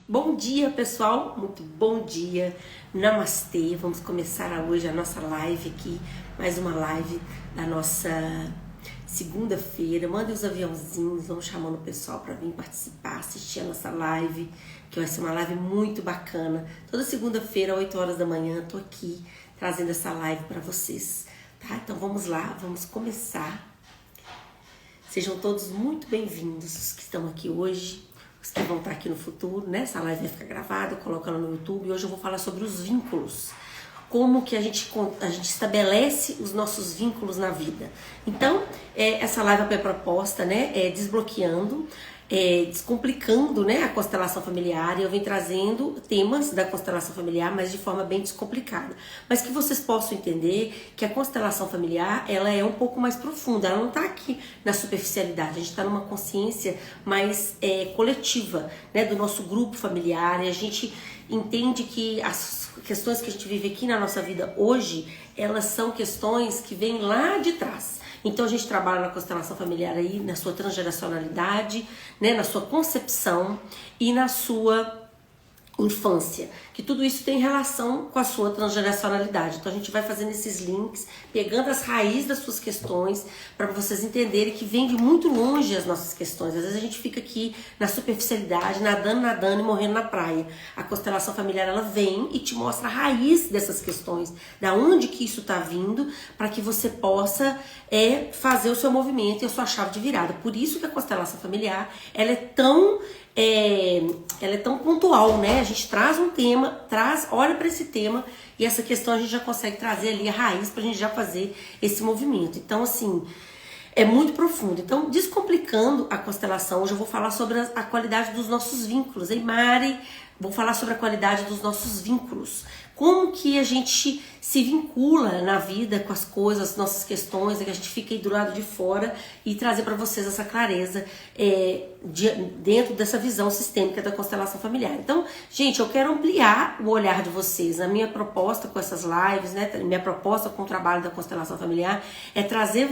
Bom dia, pessoal, muito bom dia, namastê. Vamos começar hoje a nossa live aqui, mais uma live da nossa segunda-feira. Mandem os aviãozinhos, vamos chamando o pessoal para vir participar, assistir a nossa live, que vai ser uma live muito bacana. Toda segunda-feira, 8 horas da manhã, tô aqui trazendo essa live para vocês, tá? Então vamos lá, vamos começar. Sejam todos muito bem-vindos, os que estão aqui hoje, os que vão estar aqui no futuro, né? Essa live vai ficar gravada, eu coloco ela no YouTube. Hoje eu vou falar sobre os vínculos, como que a gente estabelece os nossos vínculos na vida. Então, essa live é proposta, né? Desbloqueando, descomplicando, né, a constelação familiar. E eu venho trazendo temas da constelação familiar, mas de forma bem descomplicada. Mas que vocês possam entender que a constelação familiar, ela é um pouco mais profunda. Ela não está aqui na superficialidade. A gente está numa consciência mais coletiva, né, do nosso grupo familiar. E a gente entende que as questões que a gente vive aqui na nossa vida hoje, elas são questões que vêm lá de trás. Então a gente trabalha na constelação familiar aí, na sua transgeracionalidade, né, na sua concepção e na sua infância, que tudo isso tem relação com a sua transgeracionalidade. Então a gente vai fazendo esses links, pegando as raízes das suas questões, para vocês entenderem que vem de muito longe as nossas questões. Às vezes a gente fica aqui na superficialidade, nadando e morrendo na praia. A constelação familiar, ela vem e te mostra a raiz dessas questões, da onde que isso está vindo, para que você possa fazer o seu movimento e a sua chave de virada. Por isso que a constelação familiar, ela é tão pontual, né? A gente traz um tema, olha para esse tema, e essa questão a gente já consegue trazer ali a raiz pra gente já fazer esse movimento. Então, assim, é muito profundo. Então, descomplicando a constelação, hoje eu vou falar sobre a qualidade dos nossos vínculos. Ei, Mari, vou falar sobre a qualidade dos nossos vínculos. Como que a gente se vincula na vida com as coisas, as nossas questões, que a gente fica aí do lado de fora, e trazer para vocês essa clareza dentro dessa visão sistêmica da constelação familiar. Então, gente, eu quero ampliar o olhar de vocês. A minha proposta com essas lives, né, minha proposta com o trabalho da constelação familiar é trazer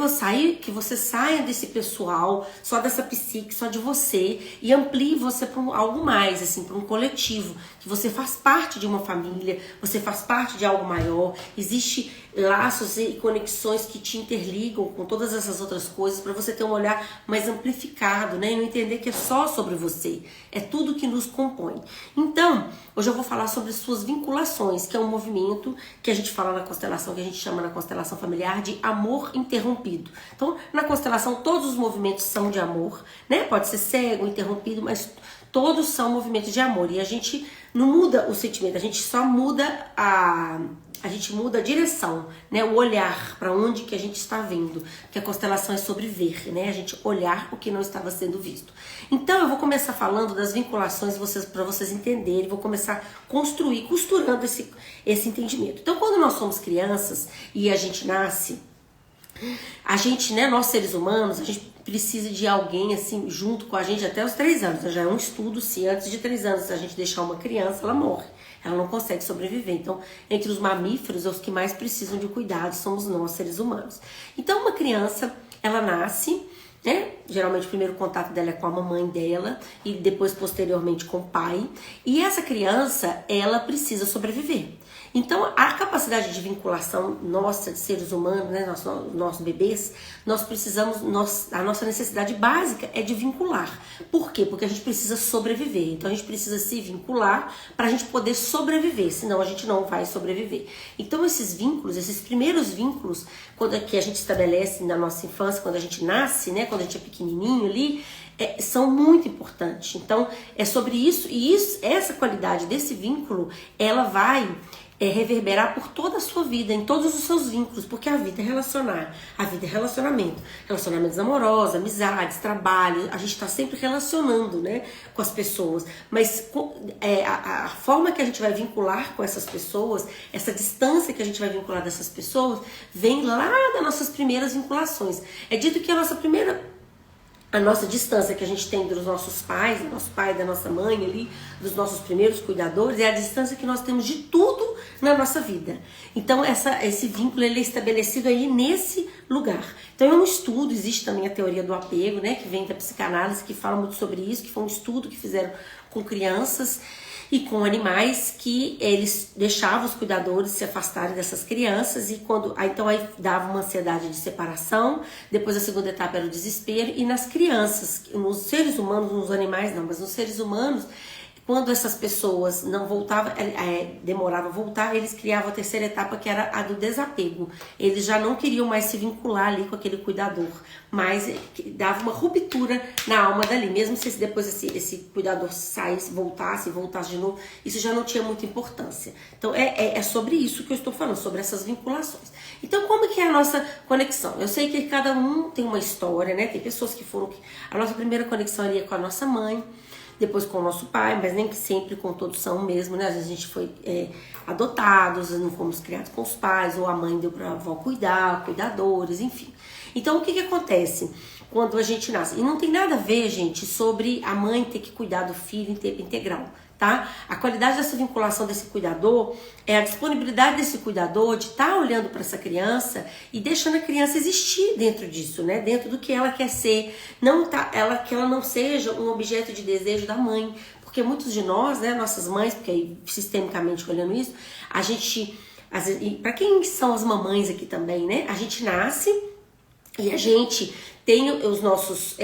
que você saia desse pessoal, só dessa psique, só de você, e amplie você para algo mais, assim, para um coletivo, que você faz parte de uma família, você faz parte de algo maior. Existem laços e conexões que te interligam com todas essas outras coisas, para você ter um olhar mais amplificado, né? E não entender que é só sobre você, é tudo que nos compõe. Então, hoje eu vou falar sobre suas vinculações, que é um movimento que a gente fala na constelação, que a gente chama na constelação familiar de amor interrompido. Então, na constelação, todos os movimentos são de amor, né? Pode ser cego, interrompido, mas todos são movimentos de amor. E a gente não muda o sentimento, a gente só muda a direção, né? O olhar para onde que a gente está vendo, que a constelação é sobre ver, né? A gente olhar o que não estava sendo visto. Então eu vou começar falando das vinculações para vocês entenderem, vou começar costurando esse entendimento. Então, quando nós somos crianças e a gente nasce, a gente, né, nós seres humanos, a gente precisa de alguém assim junto com a gente até os 3 anos. Já é um estudo se antes de 3 anos, se a gente deixar uma criança, ela morre. Ela não consegue sobreviver. Então, entre os mamíferos, os que mais precisam de cuidado somos nós, seres humanos. Então, uma criança, ela nasce, né? Geralmente o primeiro contato dela é com a mamãe dela e depois posteriormente com o pai. E essa criança, ela precisa sobreviver. Então, a capacidade de vinculação nossa, de seres humanos, né, nossos bebês, nós precisamos, a nossa necessidade básica é de vincular. Por quê? Porque a gente precisa sobreviver. Então, a gente precisa se vincular para a gente poder sobreviver, senão a gente não vai sobreviver. Então, esses vínculos, esses primeiros vínculos, que a gente estabelece na nossa infância, quando a gente nasce, né, quando a gente é pequenininho ali, são muito importantes. Então, é sobre isso, e essa qualidade desse vínculo, ela vai reverberar por toda a sua vida, em todos os seus vínculos, porque a vida é relacionar, a vida é relacionamento, relacionamentos amorosos, amizades, trabalho, a gente está sempre relacionando, né, com as pessoas, mas a forma que a gente vai vincular com essas pessoas, essa distância que a gente vai vincular dessas pessoas, vem lá das nossas primeiras vinculações. É dito que a nossa distância que a gente tem dos nossos pais, do nosso pai, da nossa mãe ali, dos nossos primeiros cuidadores, é a distância que nós temos de tudo na nossa vida. Então esse vínculo ele é estabelecido aí nesse lugar. Então é um estudo, existe também a teoria do apego, né, que vem da psicanálise, que fala muito sobre isso, que foi um estudo que fizeram com crianças e com animais, que eles deixavam os cuidadores se afastarem dessas crianças e então aí dava uma ansiedade de separação. Depois a segunda etapa era o desespero. E nas crianças, nos seres humanos, nos animais não, mas nos seres humanos, quando essas pessoas não voltavam, demorava a voltar, eles criavam a terceira etapa, que era a do desapego. Eles já não queriam mais se vincular ali com aquele cuidador, mas dava uma ruptura na alma dali. Mesmo se depois esse cuidador saísse, voltasse de novo, isso já não tinha muita importância. Então é sobre isso que eu estou falando, sobre essas vinculações. Então como que é a nossa conexão? Eu sei que cada um tem uma história, né? Tem pessoas que foram... A nossa primeira conexão ali é com a nossa mãe, depois com o nosso pai, mas nem que sempre com todos são mesmo, né? Às vezes a gente foi adotados, não fomos criados com os pais, ou a mãe deu pra avó cuidar, cuidadores, enfim. Então o que acontece quando a gente nasce? E não tem nada a ver, gente, sobre a mãe ter que cuidar do filho em tempo integral, tá? A qualidade dessa vinculação desse cuidador é a disponibilidade desse cuidador de estar olhando para essa criança e deixando a criança existir dentro disso, né? Dentro do que ela quer ser, que ela não seja um objeto de desejo da mãe, porque muitos de nós, né, nossas mães, porque aí sistemicamente olhando isso, a gente, para quem são as mamães aqui também, né? A gente nasce e a gente tem os nossos,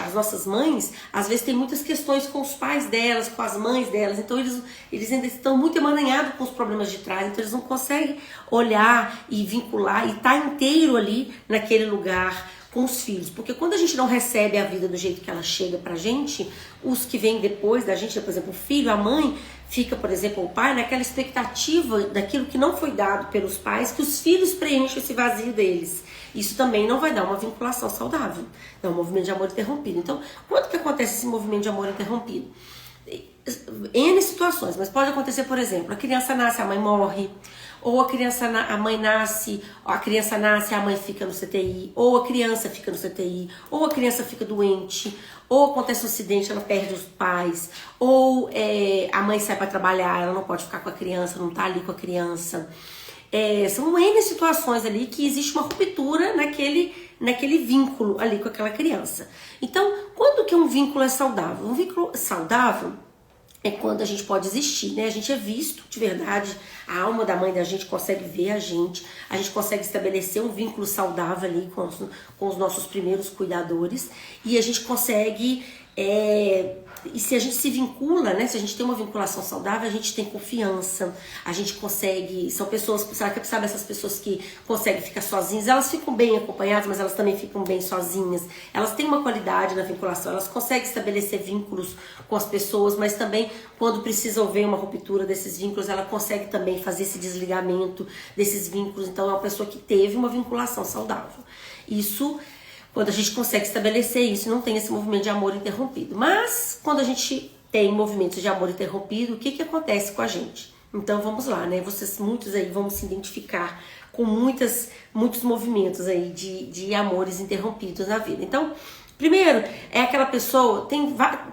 as nossas mães, às vezes tem muitas questões com os pais delas, com as mães delas, então eles ainda estão muito emaranhados com os problemas de trás, então eles não conseguem olhar e vincular e estar inteiro ali naquele lugar com os filhos, porque quando a gente não recebe a vida do jeito que ela chega pra gente, os que vêm depois da gente, por exemplo, o filho, a mãe, fica, por exemplo, o pai, naquela expectativa daquilo que não foi dado pelos pais, que os filhos preenchem esse vazio deles. Isso também não vai dar uma vinculação saudável, é um movimento de amor interrompido. Então, quando que acontece esse movimento de amor interrompido? N situações, mas pode acontecer, por exemplo, a criança nasce, a mãe morre, ou a mãe nasce, a criança nasce, a mãe fica no CTI, ou a criança fica no CTI, ou a criança fica doente, ou acontece um acidente, ela perde os pais, ou a mãe sai para trabalhar, ela não pode ficar com a criança, não tá ali com a criança. São N situações ali que existe uma ruptura naquele vínculo ali com aquela criança. Então, quando que um vínculo é saudável? Um vínculo saudável é quando a gente pode existir, né? A gente é visto de verdade, a alma da mãe da gente consegue ver a gente consegue estabelecer um vínculo saudável ali com os nossos primeiros cuidadores, e a gente consegue... E se a gente se vincula, né? Se a gente tem uma vinculação saudável, a gente tem confiança, a gente consegue... São pessoas, sabe essas pessoas que conseguem ficar sozinhas? Elas ficam bem acompanhadas, mas elas também ficam bem sozinhas. Elas têm uma qualidade na vinculação, elas conseguem estabelecer vínculos com as pessoas, mas também quando precisa haver uma ruptura desses vínculos, ela consegue também fazer esse desligamento desses vínculos. Então é uma pessoa que teve uma vinculação saudável. Isso... Quando a gente consegue estabelecer isso, não tem esse movimento de amor interrompido. Mas, quando a gente tem movimentos de amor interrompido, o que acontece com a gente? Então, vamos lá, né? Muitos aí vão se identificar com muitos movimentos aí de amores interrompidos na vida. Então, primeiro, é aquela pessoa,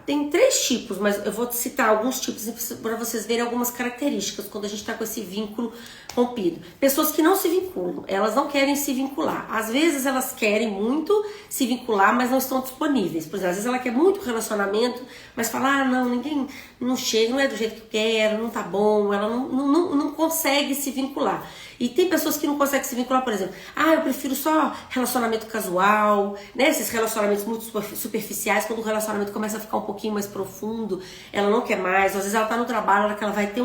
tem 3 tipos, mas eu vou citar alguns tipos para vocês verem algumas características quando a gente está com esse vínculo rompido. Pessoas que não se vinculam, elas não querem se vincular. Às vezes elas querem muito se vincular, mas não estão disponíveis. Por exemplo, às vezes ela quer muito relacionamento, mas fala, não, ninguém não chega, não é do jeito que eu quero, não tá bom, ela não consegue se vincular. E tem pessoas que não conseguem se vincular, por exemplo, eu prefiro só relacionamento casual, né? Esses relacionamentos muito superficiais, quando o relacionamento começa a ficar um pouquinho mais profundo, ela não quer mais. Às vezes ela tá no trabalho, que ela vai ter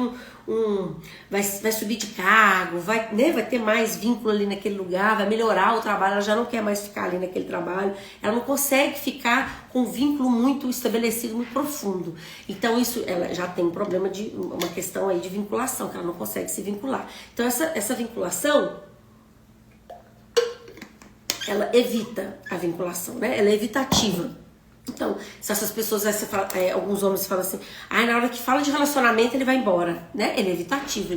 vai subir de cargo, vai ter mais vínculo ali naquele lugar, vai melhorar o trabalho, ela já não quer mais ficar ali naquele trabalho, ela não consegue ficar com um vínculo muito estabelecido, muito profundo. Então isso, ela já tem um problema uma questão aí de vinculação, que ela não consegue se vincular. Então essa vinculação, ela evita a vinculação, né? Ela é evitativa. Então, se essas pessoas, alguns homens falam assim, na hora que fala de relacionamento ele vai embora, né? Ele é evitativo,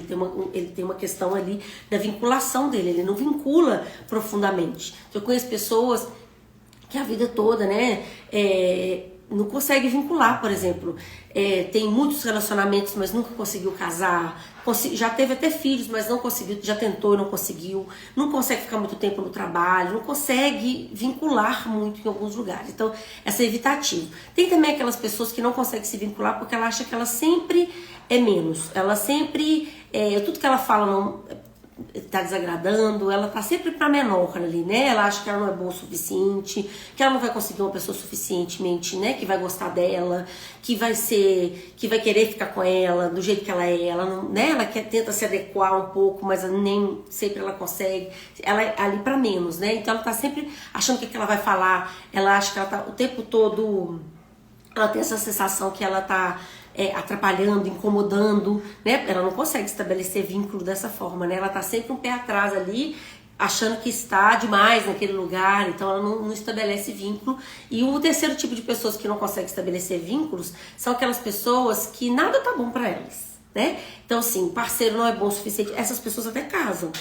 ele tem uma questão ali da vinculação dele, ele não vincula profundamente. Eu conheço pessoas que a vida toda, né, não consegue vincular, por exemplo. Tem muitos relacionamentos, mas nunca conseguiu casar. Já teve até filhos, mas não conseguiu, já tentou e não conseguiu. Não consegue ficar muito tempo no trabalho, não consegue vincular muito em alguns lugares. Então, essa é evitativa. Tem também aquelas pessoas que não conseguem se vincular porque ela acha que ela sempre é menos. Ela sempre, tudo que ela fala não tá desagradando, ela tá sempre pra menor ali, né? Ela acha que ela não é boa o suficiente, que ela não vai conseguir uma pessoa suficientemente, né? Que vai gostar dela, que vai querer ficar com ela do jeito que ela é, ela não, né? Ela tenta se adequar um pouco, mas nem sempre ela consegue. Ela é ali pra menos, né? Então ela tá sempre achando que ela vai falar, ela acha que ela tá o tempo todo, ela tem essa sensação que ela tá atrapalhando, incomodando, né? Ela não consegue estabelecer vínculo dessa forma, né? Ela tá sempre um pé atrás ali, achando que está demais naquele lugar, então ela não estabelece vínculo. E o terceiro tipo de pessoas que não conseguem estabelecer vínculos são aquelas pessoas que nada tá bom pra elas, né? Então, assim, parceiro não é bom o suficiente, essas pessoas até casam.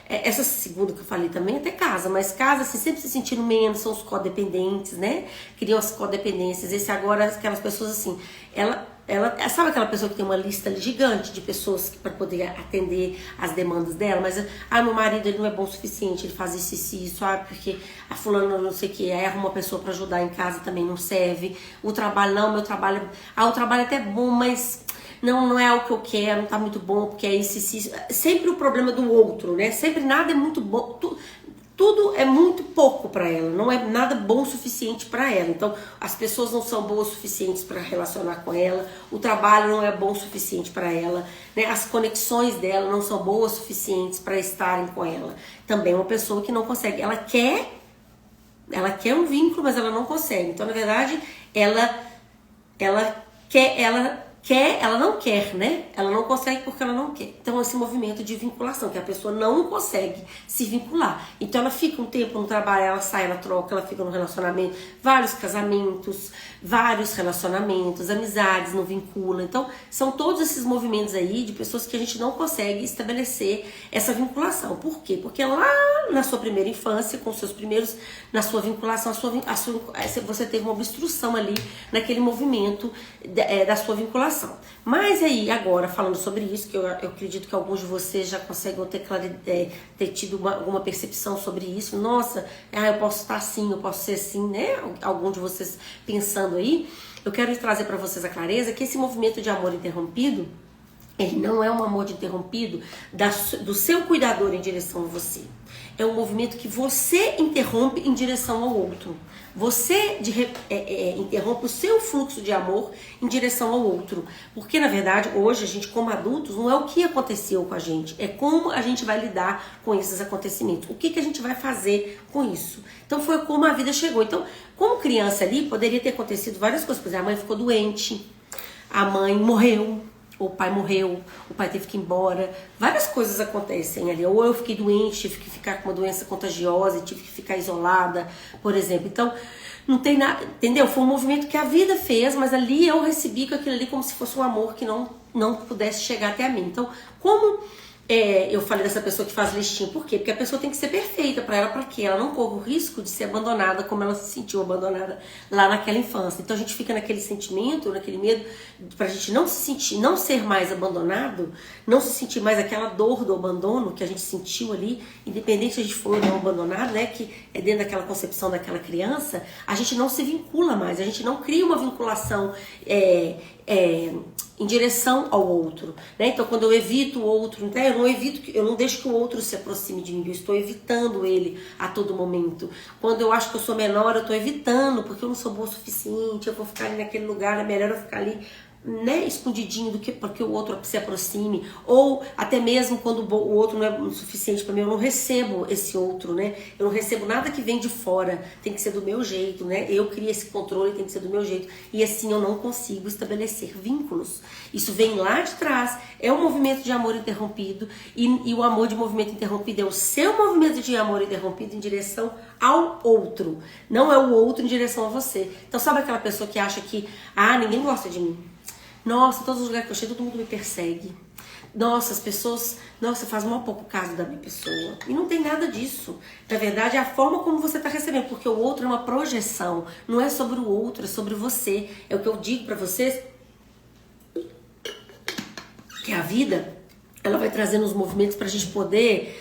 Essa segunda que eu falei também até casa, mas casa assim, sempre se sentindo menos, são os codependentes, né? Criam as codependências. Esse agora, aquelas pessoas assim, ela sabe aquela pessoa que tem uma lista gigante de pessoas para poder atender as demandas dela, mas meu marido ele não é bom o suficiente, ele faz isso, porque a fulana não sei o que, aí arruma uma pessoa para ajudar em casa também não serve. O trabalho não, o trabalho é até bom, mas não é o que eu quero, não tá muito bom, porque é isso. Sempre o problema do outro, né? Sempre nada é muito bom, tudo é muito pouco para ela, não é nada bom o suficiente para ela. Então, as pessoas não são boas o suficientes para relacionar com ela, o trabalho não é bom o suficiente para ela, né? As conexões dela não são boas o suficientes para estarem com ela. Também é uma pessoa que não consegue, ela quer um vínculo, mas ela não consegue. Então, na verdade, ela não quer, né? Ela não consegue porque ela não quer. Então, esse movimento de vinculação, que a pessoa não consegue se vincular. Então, ela fica um tempo no trabalho, ela sai, ela troca, ela fica no relacionamento, vários casamentos, vários relacionamentos, amizades, não vincula. Então, são todos esses movimentos aí de pessoas que a gente não consegue estabelecer essa vinculação. Por quê? Porque lá na sua primeira infância, com seus primeiros, na sua vinculação, você teve uma obstrução ali naquele movimento da sua vinculação. Mas aí, agora, falando sobre isso, que eu acredito que alguns de vocês já conseguem ter tido alguma percepção sobre isso. Nossa, eu posso estar assim, eu posso ser assim, né? Algum de vocês pensando aí. Eu quero trazer para vocês a clareza que esse movimento de amor interrompido, ele não é um amor interrompido do seu cuidador em direção a você. É um movimento que você interrompe em direção ao outro. Você interrompe o seu fluxo de amor em direção ao outro. Porque, na verdade, hoje, a gente, como adultos, não é o que aconteceu com a gente. É como a gente vai lidar com esses acontecimentos. O que a gente vai fazer com isso. Então, foi como a vida chegou. Então, como criança ali, poderia ter acontecido várias coisas. Por exemplo, a mãe ficou doente, a mãe morreu, o pai morreu, o pai teve que ir embora. Várias coisas acontecem ali. Ou eu fiquei doente, tive que ficar com uma doença contagiosa, tive que ficar isolada, por exemplo. Então, não tem nada, entendeu? Foi um movimento que a vida fez, mas ali eu recebi com aquilo ali como se fosse um amor que não pudesse chegar até a mim. Então, como eu falei dessa pessoa que faz listinha, por quê? Porque a pessoa tem que ser perfeita para ela, para que ela não corra o risco de ser abandonada como ela se sentiu abandonada lá naquela infância. Então a gente fica naquele sentimento, naquele medo, pra gente não se sentir, não ser mais abandonado, não se sentir mais aquela dor do abandono que a gente sentiu ali, independente se a gente for ou não abandonado, né, que é dentro daquela concepção daquela criança, a gente não se vincula mais, a gente não cria uma vinculação em direção ao outro, né? Então, quando eu evito o outro, né? Eu não deixo que o outro se aproxime de mim, eu estou evitando ele a todo momento. Quando eu acho que eu sou menor, eu estou evitando, porque eu não sou boa o suficiente, eu vou ficar ali naquele lugar, é melhor eu ficar ali, né, escondidinho do que porque o outro se aproxime, ou até mesmo quando o outro não é o suficiente para mim, eu não recebo esse outro, né? Eu não recebo nada que vem de fora, tem que ser do meu jeito, né? Eu crio esse controle, tem que ser do meu jeito, e assim eu não consigo estabelecer vínculos. Isso vem lá de trás, é um movimento de amor interrompido, e o amor de movimento interrompido é o seu movimento de amor interrompido em direção ao outro, não é o outro em direção a você. Então sabe aquela pessoa que acha que ninguém gosta de mim, Nossa, todos os lugares que eu chego, todo mundo me persegue. Nossa, as pessoas, nossa, faz mal pouco caso da minha pessoa. E não tem nada disso. Na verdade, é a forma como você está recebendo, porque o outro é uma projeção. Não é sobre o outro, é sobre você. É o que eu digo para vocês, que a vida, ela vai trazendo os movimentos para a gente poder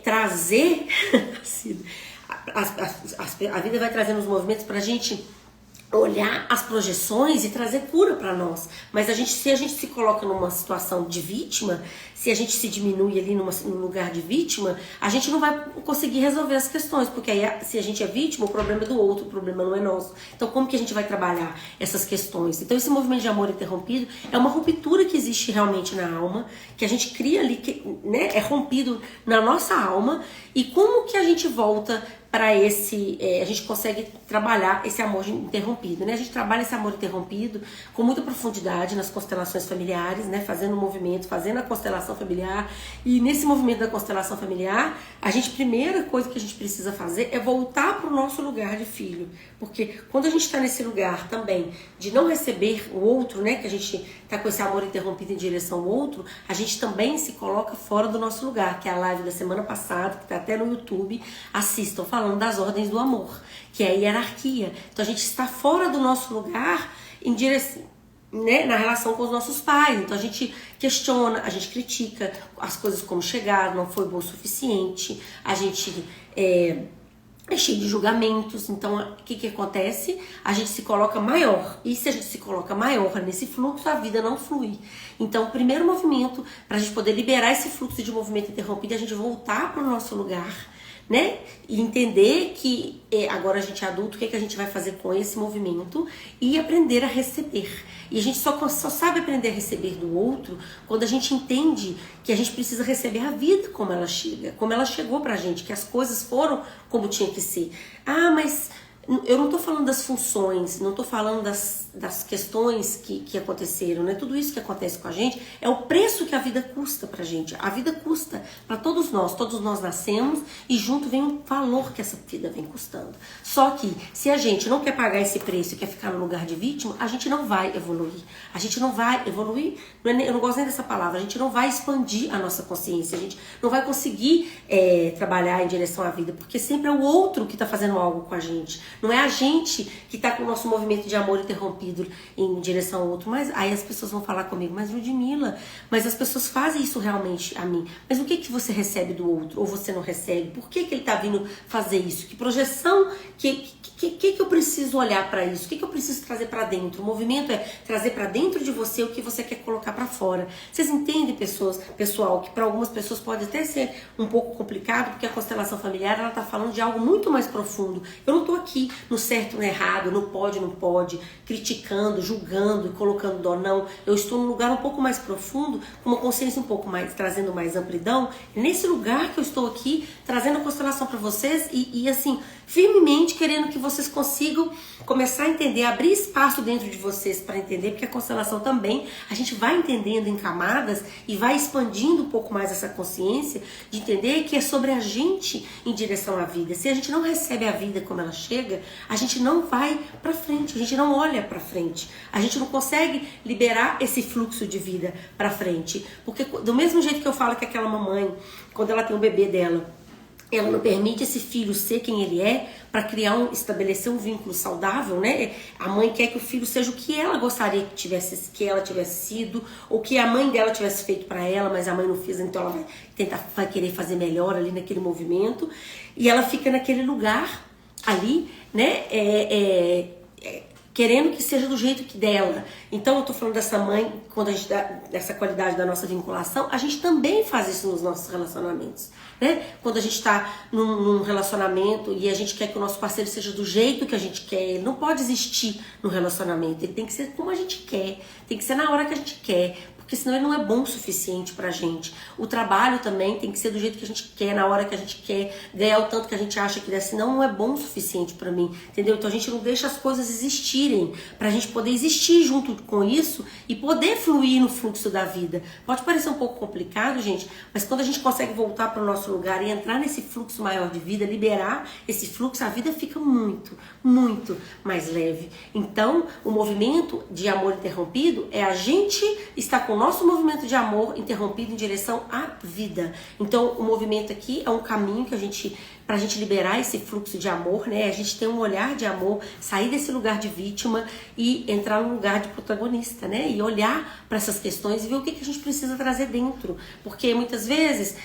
trazer... a vida vai trazendo os movimentos para a gente olhar as projeções e trazer cura para nós. Mas se a gente se coloca numa situação de vítima, se a gente se diminui ali num lugar de vítima, a gente não vai conseguir resolver as questões, porque aí se a gente é vítima, o problema é do outro, o problema não é nosso. Então como que a gente vai trabalhar essas questões? Então esse movimento de amor interrompido é uma ruptura que existe realmente na alma, que a gente cria ali, né, é rompido na nossa alma, e como que a gente volta para a gente consegue trabalhar esse amor interrompido, né? A gente trabalha esse amor interrompido com muita profundidade nas constelações familiares, né? Fazendo um movimento, fazendo a constelação familiar. E nesse movimento da constelação familiar, primeira coisa que a gente precisa fazer é voltar para o nosso lugar de filho. Porque quando a gente está nesse lugar também de não receber o outro, né? Que a gente está com esse amor interrompido em direção ao outro, a gente também se coloca fora do nosso lugar, que é a live da semana passada, que está até no YouTube. Assistam, falando das ordens do amor, que é a hierarquia. Então a gente está fora do nosso lugar em direção, né, na relação com os nossos pais. Então a gente questiona, a gente critica as coisas como chegaram, não foi bom o suficiente, a gente é cheio de julgamentos. Então o que acontece? A gente se coloca maior, e se a gente se coloca maior nesse fluxo, a vida não flui. Então o primeiro movimento para a gente poder liberar esse fluxo de movimento interrompido é a gente voltar para o nosso lugar, né? E entender que agora a gente é adulto, o que a gente vai fazer com esse movimento e aprender a receber. E a gente só sabe aprender a receber do outro quando a gente entende que a gente precisa receber a vida como ela chega, como ela chegou pra gente, que as coisas foram como tinha que ser. Ah, mas eu não tô falando das funções, não tô falando das questões que aconteceram, né? Tudo isso que acontece com a gente é o preço que a vida custa pra gente. A vida custa pra todos nós nascemos e junto vem um valor que essa vida vem custando. Só que se a gente não quer pagar esse preço e quer ficar no lugar de vítima, a gente não vai evoluir. A gente não vai evoluir, eu não gosto nem dessa palavra, a gente não vai expandir a nossa consciência, a gente não vai conseguir trabalhar em direção à vida, porque sempre é o outro que tá fazendo algo com a gente. Não é a gente que tá com o nosso movimento de amor interrompido em direção ao outro. Mas aí as pessoas vão falar comigo, mas Ludmila, mas as pessoas fazem isso realmente a mim. Mas o que você recebe do outro? Ou você não recebe? Por que ele tá vindo fazer isso? Que projeção, que eu preciso olhar para isso? O que eu preciso trazer para dentro? O movimento é trazer para dentro de você o que você quer colocar para fora. Vocês entendem, pessoal, que para algumas pessoas pode até ser um pouco complicado, porque a constelação familiar, ela tá falando de algo muito mais profundo. Eu não tô aqui no certo, no errado, no pode, não pode, criticando, julgando e colocando dó, não. Eu estou num lugar um pouco mais profundo, com uma consciência um pouco mais, trazendo mais amplidão. E nesse lugar que eu estou aqui, trazendo a constelação para vocês e assim, firmemente querendo que vocês consigam começar a entender, abrir espaço dentro de vocês para entender, porque a constelação também, a gente vai entendendo em camadas e vai expandindo um pouco mais essa consciência de entender que é sobre a gente em direção à vida. Se a gente não recebe a vida como ela chega, a gente não vai para frente, a gente não olha para frente, a gente não consegue liberar esse fluxo de vida para frente, porque do mesmo jeito que eu falo que aquela mamãe, quando ela tem o bebê dela, ela não permite esse filho ser quem ele é para estabelecer um vínculo saudável, né? A mãe quer que o filho seja o que ela gostaria que ela tivesse sido, ou que a mãe dela tivesse feito para ela, mas a mãe não fez, então ela vai querer fazer melhor ali naquele movimento, e ela fica naquele lugar ali, né? Querendo que seja do jeito que dela. Então eu tô falando dessa mãe, quando a gente dá dessa qualidade da nossa vinculação, a gente também faz isso nos nossos relacionamentos, né? Quando a gente tá num relacionamento e a gente quer que o nosso parceiro seja do jeito que a gente quer, ele não pode existir no relacionamento, ele tem que ser como a gente quer, tem que ser na hora que a gente quer, porque senão ele não é bom o suficiente pra gente. O trabalho também tem que ser do jeito que a gente quer, na hora que a gente quer, ganhar o tanto que a gente acha que deve, senão não é bom o suficiente pra mim, entendeu? Então a gente não deixa as coisas existirem, pra gente poder existir junto com isso e poder fluir no fluxo da vida. Pode parecer um pouco complicado, gente, mas quando a gente consegue voltar para o nosso lugar e entrar nesse fluxo maior de vida, liberar esse fluxo, a vida fica muito, muito mais leve. Então, o movimento de amor interrompido é a gente estar com o nosso movimento de amor interrompido em direção à vida. Então, o movimento aqui é um caminho que pra gente liberar esse fluxo de amor, né? A gente ter um olhar de amor, sair desse lugar de vítima e entrar no lugar de protagonista, né? E olhar para essas questões e ver o que a gente precisa trazer dentro. Porque muitas vezes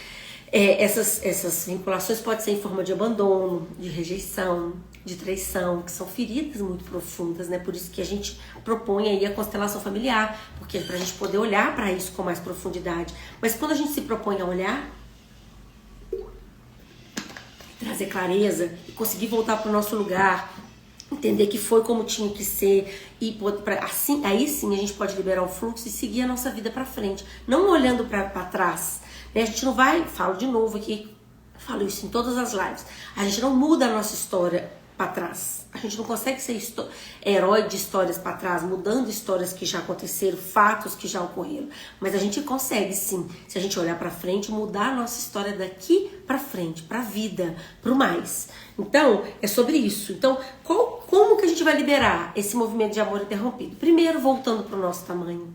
essas vinculações podem ser em forma de abandono, de rejeição, de traição, que são feridas muito profundas, né? Por isso que a gente propõe aí a constelação familiar, porque é pra gente poder olhar para isso com mais profundidade. Mas quando a gente se propõe a olhar, trazer clareza e conseguir voltar para o nosso lugar, entender que foi como tinha que ser e assim, aí sim a gente pode liberar o fluxo e seguir a nossa vida para frente, não olhando para trás, né? A gente não vai, falo de novo aqui, falo isso em todas as lives, a gente não muda a nossa história para trás. A gente não consegue ser herói de histórias para trás, mudando histórias que já aconteceram, fatos que já ocorreram. Mas a gente consegue sim, se a gente olhar para frente, mudar a nossa história daqui para frente, para a vida, para o mais. Então, é sobre isso. Então, como que a gente vai liberar esse movimento de amor interrompido? Primeiro, voltando para o nosso tamanho.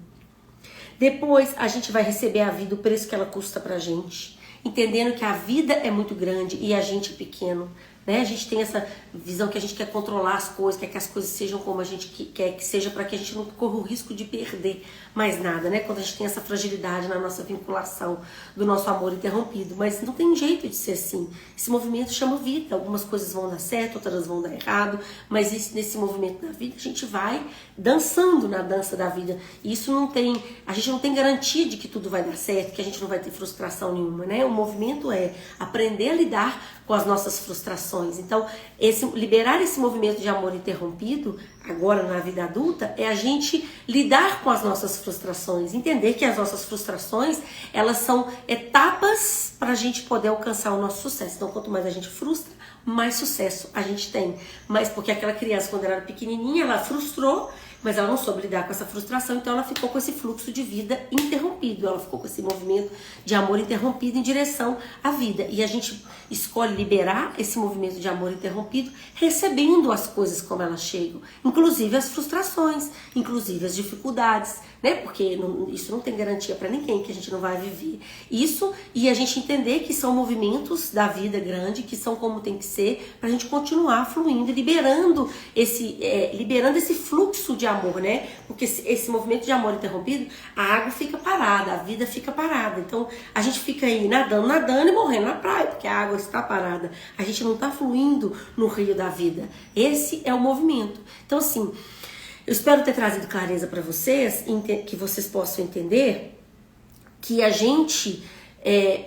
Depois, a gente vai receber a vida, o preço que ela custa pra gente, entendendo que a vida é muito grande e a gente é pequeno. Né? A gente tem essa visão que a gente quer controlar as coisas, quer que as coisas sejam como a gente quer que seja, para que a gente não corra o risco de perder mais nada, né? Quando a gente tem essa fragilidade na nossa vinculação do nosso amor interrompido. Mas não tem jeito de ser assim. Esse movimento chama vida. Algumas coisas vão dar certo, outras vão dar errado, mas nesse movimento da vida a gente vai dançando na dança da vida. E isso a gente não tem garantia de que tudo vai dar certo, que a gente não vai ter frustração nenhuma, né? O movimento é aprender a lidar com as nossas frustrações. Então, liberar esse movimento de amor interrompido, agora na vida adulta, é a gente lidar com as nossas frustrações, entender que as nossas frustrações, elas são etapas para a gente poder alcançar o nosso sucesso. Então, quanto mais a gente frustra, mais sucesso a gente tem. Mas porque aquela criança, quando ela era pequenininha, ela frustrou, mas ela não soube lidar com essa frustração, então ela ficou com esse fluxo de vida interrompido, ela ficou com esse movimento de amor interrompido em direção à vida. E a gente escolhe liberar esse movimento de amor interrompido, recebendo as coisas como elas chegam, inclusive as frustrações, inclusive as dificuldades, né? Porque isso não tem garantia para ninguém, que a gente não vai viver isso, e a gente entender que são movimentos da vida grande, que são como tem que ser, pra gente continuar fluindo, liberando esse fluxo de amor, né? Porque esse movimento de amor interrompido, a água fica parada, a vida fica parada. Então a gente fica aí nadando e morrendo na praia, porque a água está parada. A gente não está fluindo no rio da vida. Esse é o movimento. Então, assim, eu espero ter trazido clareza para vocês, que vocês possam entender que a gente,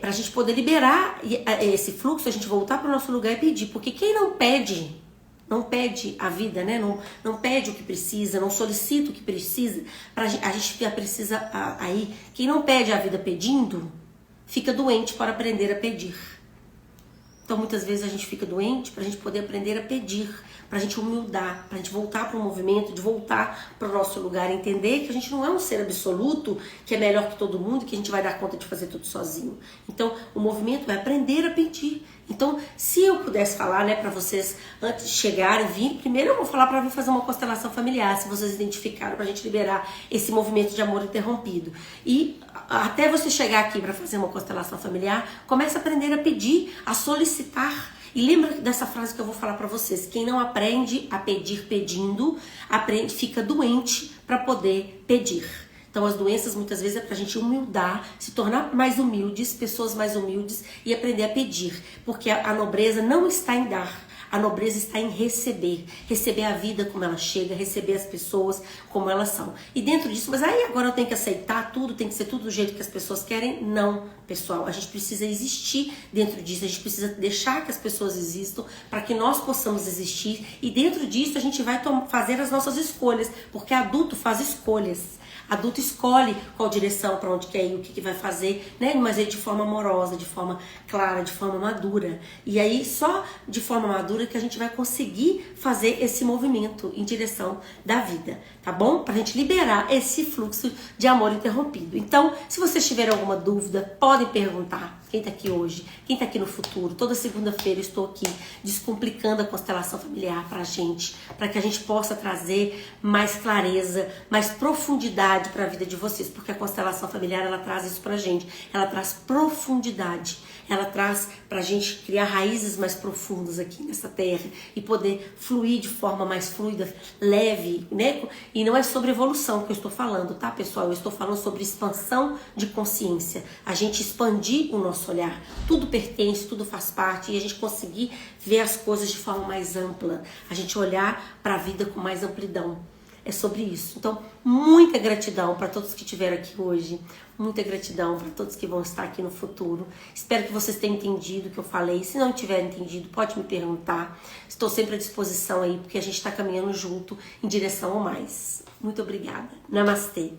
para a gente poder liberar esse fluxo, a gente voltar para o nosso lugar e pedir. Porque quem não pede a vida, né? Não pede o que precisa, não solicita o que precisa, a gente precisa aí. Quem não pede a vida pedindo, fica doente para aprender a pedir. Então muitas vezes a gente fica doente para a gente poder aprender a pedir, para a gente humildar, para a gente voltar para o movimento, de voltar para o nosso lugar, entender que a gente não é um ser absoluto, que é melhor que todo mundo, que a gente vai dar conta de fazer tudo sozinho. Então o movimento é aprender a pedir. Então, se eu pudesse falar, né, para vocês, antes de chegarem, vir, primeiro eu vou falar para vir fazer uma constelação familiar, se vocês identificaram, pra gente liberar esse movimento de amor interrompido. E até você chegar aqui para fazer uma constelação familiar, comece a aprender a pedir, a solicitar. E lembra dessa frase que eu vou falar para vocês: quem não aprende a pedir pedindo, fica doente para poder pedir. Então as doenças muitas vezes é pra gente humildar, se tornar mais humildes, pessoas mais humildes e aprender a pedir. Porque a nobreza não está em dar, a nobreza está em receber. Receber a vida como ela chega, receber as pessoas como elas são. E dentro disso, mas aí agora eu tenho que aceitar tudo, tem que ser tudo do jeito que as pessoas querem? Não, pessoal, a gente precisa existir dentro disso, a gente precisa deixar que as pessoas existam para que nós possamos existir. E dentro disso a gente vai fazer as nossas escolhas, porque adulto faz escolhas. Adulto escolhe qual direção, para onde quer ir, o que vai fazer, né? Mas aí de forma amorosa, de forma clara, de forma madura. E aí só de forma madura que a gente vai conseguir fazer esse movimento em direção da vida, tá bom? Pra gente liberar esse fluxo de amor interrompido. Então, se vocês tiverem alguma dúvida, podem perguntar. Quem tá aqui hoje, quem tá aqui no futuro, toda segunda-feira eu estou aqui descomplicando a constelação familiar pra gente, para que a gente possa trazer mais clareza, mais profundidade para a vida de vocês, porque a constelação familiar ela traz isso pra gente, ela traz profundidade, ela traz pra gente criar raízes mais profundas aqui nessa terra e poder fluir de forma mais fluida, leve, né? E não é sobre evolução que eu estou falando, tá, pessoal? Eu estou falando sobre expansão de consciência, a gente expandir o nosso olhar, tudo pertence, tudo faz parte e a gente conseguir ver as coisas de forma mais ampla, a gente olhar para a vida com mais amplidão. É sobre isso. Então, muita gratidão para todos que estiveram aqui hoje. Muita gratidão para todos que vão estar aqui no futuro. Espero que vocês tenham entendido o que eu falei. Se não tiverem entendido, pode me perguntar. Estou sempre à disposição aí, porque a gente está caminhando junto em direção ao mais. Muito obrigada. Namastê.